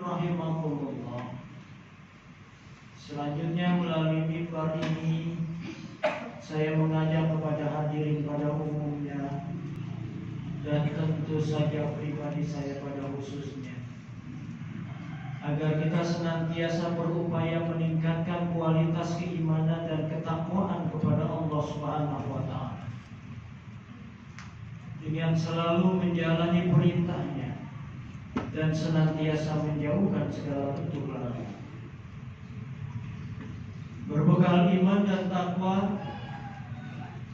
rahimakumullah. Selanjutnya melalui mimbar ini saya mengajak kepada hadirin pada umumnya dan tentu saja pribadi saya pada khususnya, agar kita senantiasa berupaya meningkatkan kualitas keimanan dan ketakwaan kepada Allah Subhanahu wa Ta'ala dengan selalu menjalani perintahnya dan senantiasa menjauhkan segala bentuk larangan. Berbekal iman dan takwa,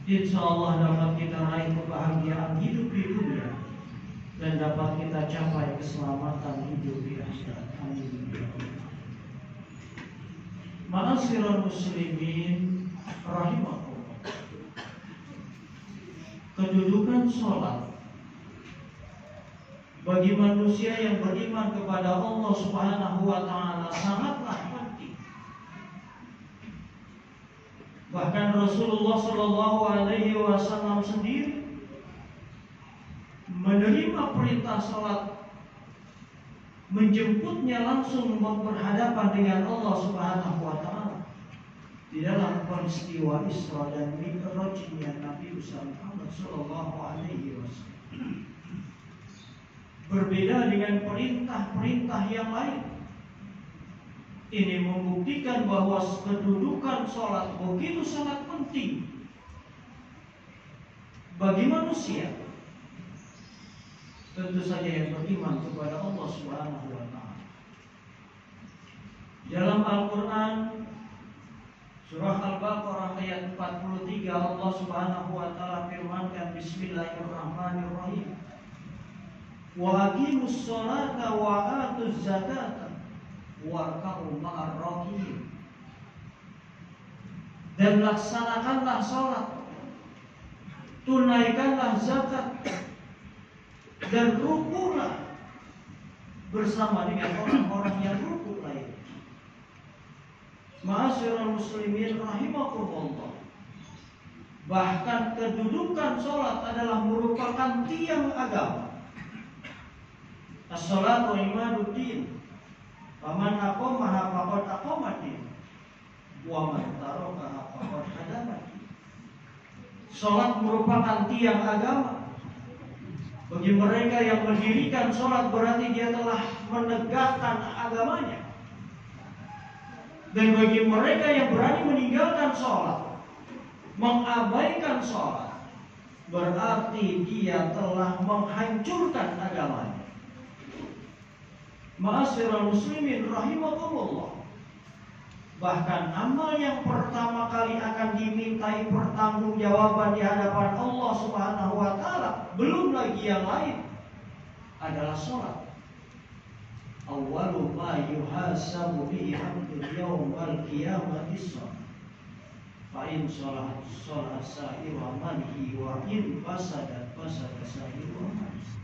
insya Allah dapat kita raih kebahagiaan hidup di dunia dan dapat kita capai keselamatan hidup di akhirat. Amin. Ma'asyiral muslimin rahimakumullah. Kedudukan sholat bagi manusia yang beriman kepada Allah Subhanahu wa Ta'ala sangatlah penting. Bahkan Rasulullah Shallallahu Alaihi Wasallam sendiri menerima perintah sholat, menjemputnya langsung berhadapan dengan Allah Subhanahu wa Ta'ala di dalam peristiwa Isra dan Mi'rajnya Nabi Muhammad Shallallahu Alaihi Wasallam. Berbeda dengan perintah-perintah yang lain. Ini membuktikan bahwa kedudukan sholat begitu sangat penting bagi manusia, tentu saja yang beriman kepada Allah Subhanahu wa Ta'ala. Dalam Al-Quran surah Al-Baqarah ayat 43, Allah Subhanahu wa Ta'ala firmankan, Bismillahirrahmanirrahim, wa aqimus sholata wa atuz zakata warka'u ma'ar rakiin. Dan laksanakanlah sholat, tunaikanlah zakat, dan rukulah bersama dengan orang-orang yang rukuk lain. Ma'asyiral muslimin rahimakumullah. Bahkan kedudukan sholat adalah merupakan tiang agama. As-sholatu imaduddin, faman aqamaha faqad aqamaddin, wa man tarakaha faqad hadamaddin. Sholat merupakan tiang agama. Bagi mereka yang mendirikan sholat berarti dia telah menegakkan agamanya. Dan bagi mereka yang berani meninggalkan sholat, mengabaikan sholat, berarti dia telah menghancurkan agamanya. Ma'asyiral muslimin rahimakumullah. Bahkan amal yang pertama kali akan dimintai pertanggungjawaban di hadapan Allah Subhanahu wa Ta'ala, belum lagi yang lain, adalah sholat. Awwalu ma yuhasabu bihi 'abdul yawmal qiyamati shalah. Fa in shalah sa'iru amalihi wa in fasada sa'iru amalihi.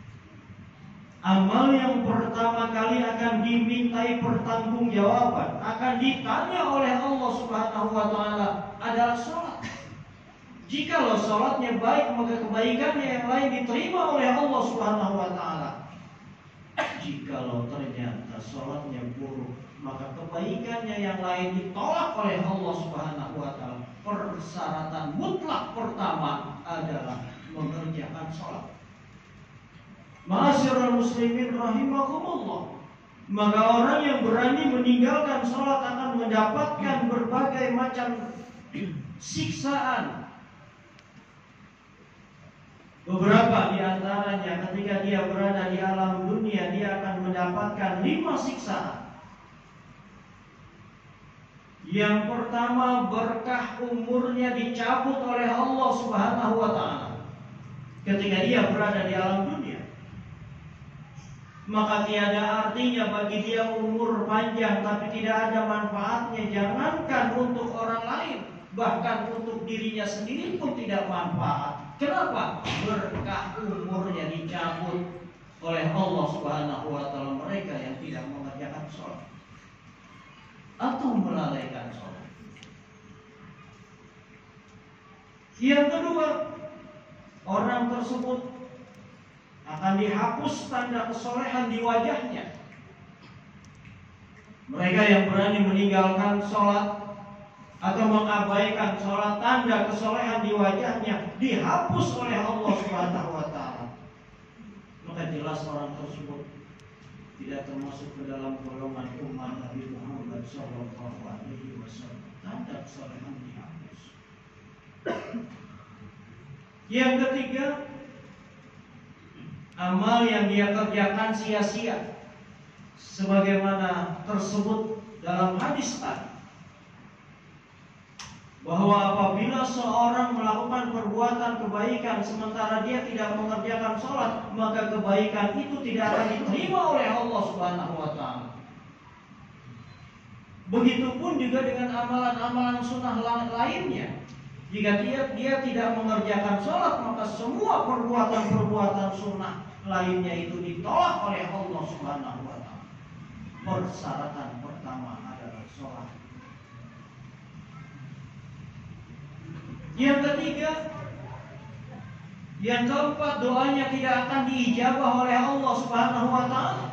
Amal yang pertama kali akan dimintai pertanggungjawaban, akan ditanya oleh Allah Subhanahu wa Ta'ala adalah sholat. Jikalau sholatnya baik, maka kebaikannya yang lain diterima oleh Allah Subhanahu wa Ta'ala. Jikalau ternyata sholatnya buruk, maka kebaikannya yang lain ditolak oleh Allah Subhanahu wa Ta'ala. Persyaratan mutlak pertama adalah mengerjakan sholat. Ma'asyiral muslimin rahimakumullah. Maka orang yang berani meninggalkan sholat akan mendapatkan berbagai macam siksaan. Beberapa di antaranya ketika dia berada di alam dunia, dia akan mendapatkan 5 siksaan. Yang pertama, berkah umurnya dicabut oleh Allah Subhanahu wa Ta'ala ketika dia berada di alam dunia. Maka tiada artinya bagi dia umur panjang tapi tidak ada manfaatnya. Jangankan untuk orang lain, bahkan untuk dirinya sendiri pun tidak manfaat. Kenapa? Berkah umurnya dicabut oleh Allah Subhanahu wa Ta'ala mereka yang tidak mengerjakan sholat atau melalaikan sholat. Yang kedua, orang tersebut akan dihapus tanda kesolehan di wajahnya. Mereka yang berani meninggalkan sholat atau mengabaikan sholat, tanda kesolehan di wajahnya dihapus oleh Allah Subhanahu wa Ta'ala. Maka jelas orang tersebut tidak termasuk ke dalam golongan umat Nabi Muhammad Sallallahu Alaihi Wasallam. Tanda kesolehan dihapus. Yang ketiga, amal yang dia kerjakan sia-sia, sebagaimana tersebut dalam hadis tadi, bahwa apabila seorang melakukan perbuatan kebaikan sementara dia tidak mengerjakan sholat, maka kebaikan itu tidak akan diterima oleh Allah Subhanahu wa Ta'ala. Begitupun juga dengan amalan-amalan sunnah lainnya. Jika dia tidak mengerjakan sholat, maka semua perbuatan-perbuatan sunnah lainnya itu ditolak oleh Allah Subhanahu wa Ta'ala. Persyaratan pertama adalah sholat. Yang ketiga, yang keempat, doanya tidak akan diijabah oleh Allah Subhanahu wa Ta'ala.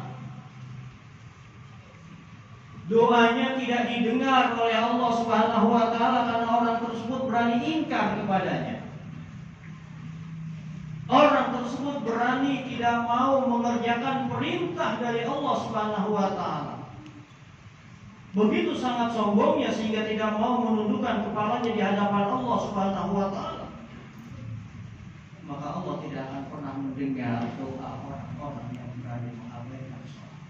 Doanya tidak didengar oleh Allah Subhanahu wa Ta'ala karena orang tersebut berani ingkar kepadanya. Orang tersebut berani tidak mau mengerjakan perintah dari Allah Subhanahu wa Ta'ala. Begitu sangat sombongnya sehingga tidak mau menundukkan kepalanya di hadapan Allah Subhanahu wa Ta'ala. Maka Allah tidak akan pernah mendengar doa orang-orang yang berani mengabaikan sholat.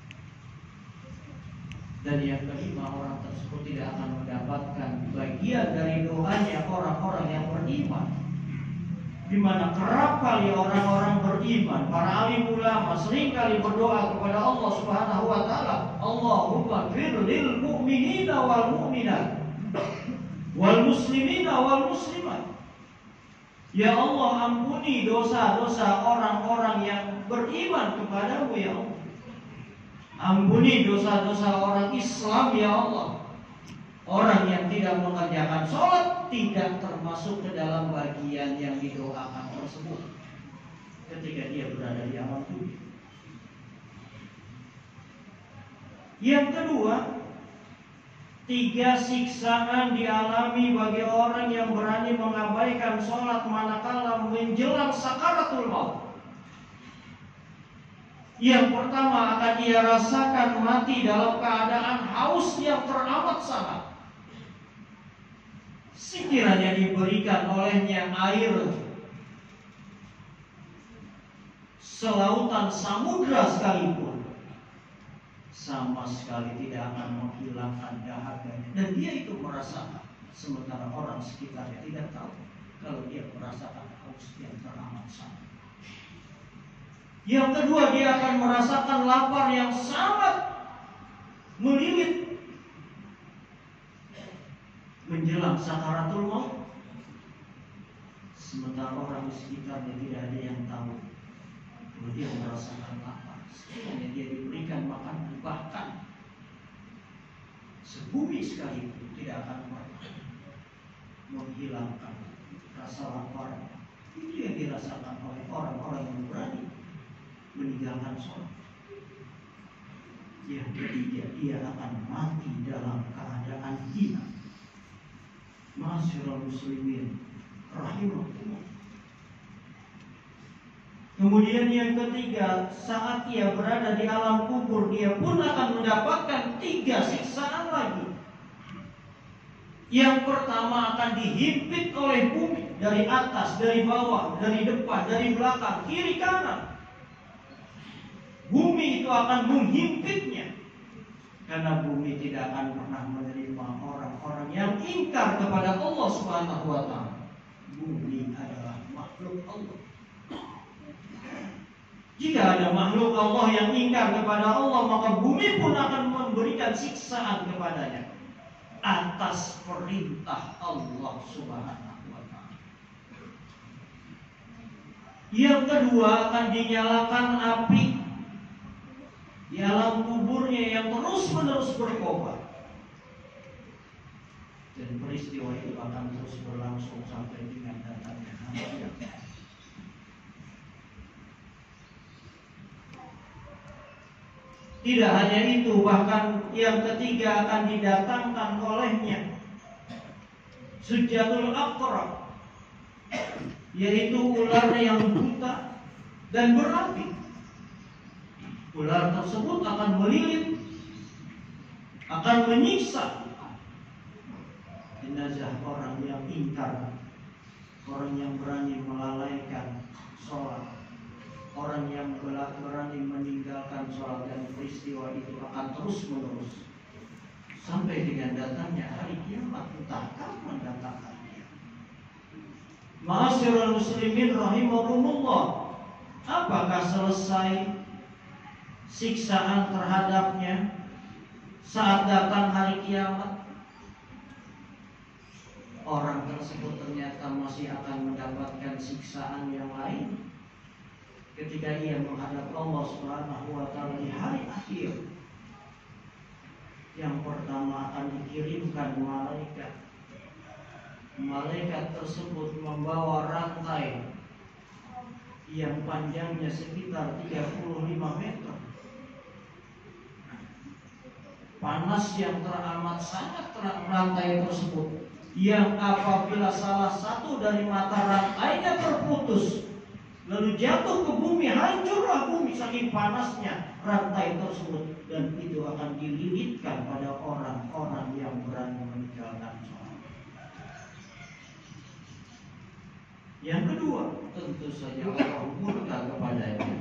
Dan yang kelima, orang tersebut tidak akan mendapatkan bagian dari doanya orang-orang yang beriman. Di mana kerap kali orang-orang beriman, para alim ulama sering kali berdoa kepada Allah Subhanahu wa Ta'ala, Allahumma fir lil mu'minina wal mu'minat wal muslimina wal muslimat. Ya Allah, ampuni dosa-dosa orang-orang yang beriman kepadamu ya Allah. Ampuni dosa-dosa orang Islam ya Allah. Orang yang tidak mengerjakan sholat tidak termasuk ke dalam bagian yang didoakan tersebut ketika dia berada di alam dunia. Yang kedua, 3 siksaan dialami bagi orang yang berani mengabaikan sholat manakala menjelang sakaratul maut. Yang pertama, akan ia rasakan mati dalam keadaan haus yang teramat sangat. Sekiranya diberikan olehnya air selautan samudra sekalipun, sama sekali tidak akan menghilangkan dahaganya. Dan dia itu merasakan, sementara orang sekitarnya tidak tahu kalau dia merasakan haus yang teramat sangat. Yang kedua, dia akan merasakan lapar yang sangat melilit menjelang sakaratul maut, sementara orang di sekitarnya tidak ada yang tahu bahwa dia merasakan lapar. Sekiranya dia diberikan makanan, bahkan sebumi sekalipun tidak akan pernah menghilangkan rasa lapar. Itu yang dirasakan oleh orang-orang yang berani meninggalkan sholat. Yang ketiga, dia akan mati dalam keadaan hina. Ma'asyiral muslimin rahimahullah. Kemudian yang ketiga, saat ia berada di alam kubur, dia pun akan mendapatkan 3 siksaan lagi. Yang pertama, akan dihimpit oleh bumi dari atas, dari bawah, dari depan, dari belakang, kiri kanan. Bumi itu akan menghimpitnya, karena bumi tidak akan pernah menerima orang-orang yang ingkar kepada Allah Subhanahu wa Ta'ala. Bumi adalah makhluk Allah. Jika ada makhluk Allah yang ingkar kepada Allah, maka bumi pun akan memberikan siksaan kepadanya atas perintah Allah Subhanahu wa Ta'ala. Yang kedua, akan dinyalakan api di alam kuburnya yang terus-menerus berkobar. Dan peristiwa itu akan terus berlangsung sampai dengan datangnya hari kiamat. Tidak hanya itu, bahkan yang ketiga akan didatangkan olehnya Sujjatul Aqrab, yaitu ular yang buta dan berapi. Ular tersebut akan melilit, akan menyiksa jenazah orang yang ingkar, orang yang berani melalaikan sholat, orang yang berani meninggalkan sholat, dan peristiwa itu akan terus menerus sampai dengan datangnya hari kiamat. Entah kapan datang hari kiamat. Ma'asyiral muslimin rahimakumullah, apakah selesai siksaan terhadapnya saat datang hari kiamat? Orang tersebut ternyata masih akan mendapatkan siksaan yang lain ketika ia menghadap Allah Subhanahu wa taala di hari akhir. Yang pertama akan dikirimkan malaikat. Malaikat tersebut membawa rantai yang panjangnya sekitar 35 meter. Panas yang teramat sangat rantai tersebut, yang apabila salah satu dari mata rantainya terputus lalu jatuh ke bumi, hancurlah bumi saking panasnya rantai tersebut, dan itu akan dililitkan pada orang-orang yang berani meninggalkan sholat. Yang kedua, tentu saja Allah murka kepadanya,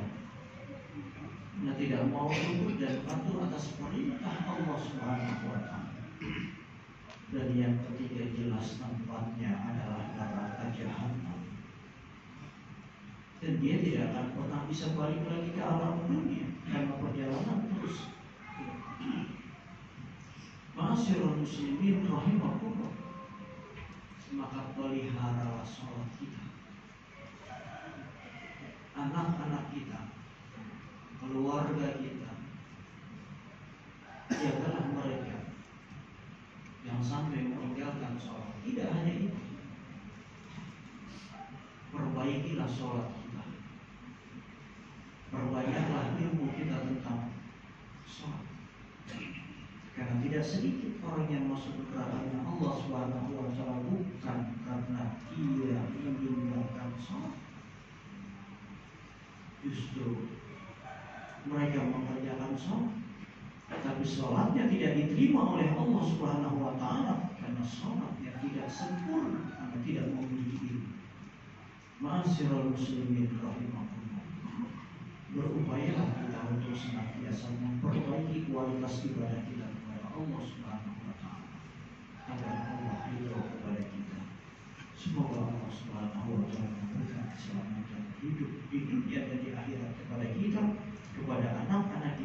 karena tidak mau tunduk dan patuh atas perintah Allah Subhanahu wa taala. Dan yang ketiga, jelas tempatnya adalah neraka jahanam. Dan dia tidak akan pernah bisa balik lagi ke alam dunia karena perjalanan terus. Ma'asyiral muslimin rahimakumullah, maka peliharalah sholat kita, anak-anak kita, keluarga kita, jagalah mereka yang sampai meninggalkan sholat. Tidak hanya itu, perbaikilah sholat kita, perbanyaklah ilmu kita tentang sholat, karena tidak sedikit orang yang masuk neraka Allah Subhanahu wa taala bukan karena dia meninggalkan sholat, justru mereka mengerjakan sholat, tapi sholatnya tidak diterima oleh Allah Subhanahu wa taala karena sholatnya tidak sempurna, karena tidak memiliki ilmu. Ma'asyiral muslimin rahimakumullah, berupayalah kita untuk senantiasa memperbaiki kualitas ibadah kita kepada Allah Subhanahu wa taala agar Allah ridho kepada kita. Semoga Allah Subhanahu wa taala memberikan keselamatan hidup di dunia dan di akhirat kepada kita, kepada anak-anak kita,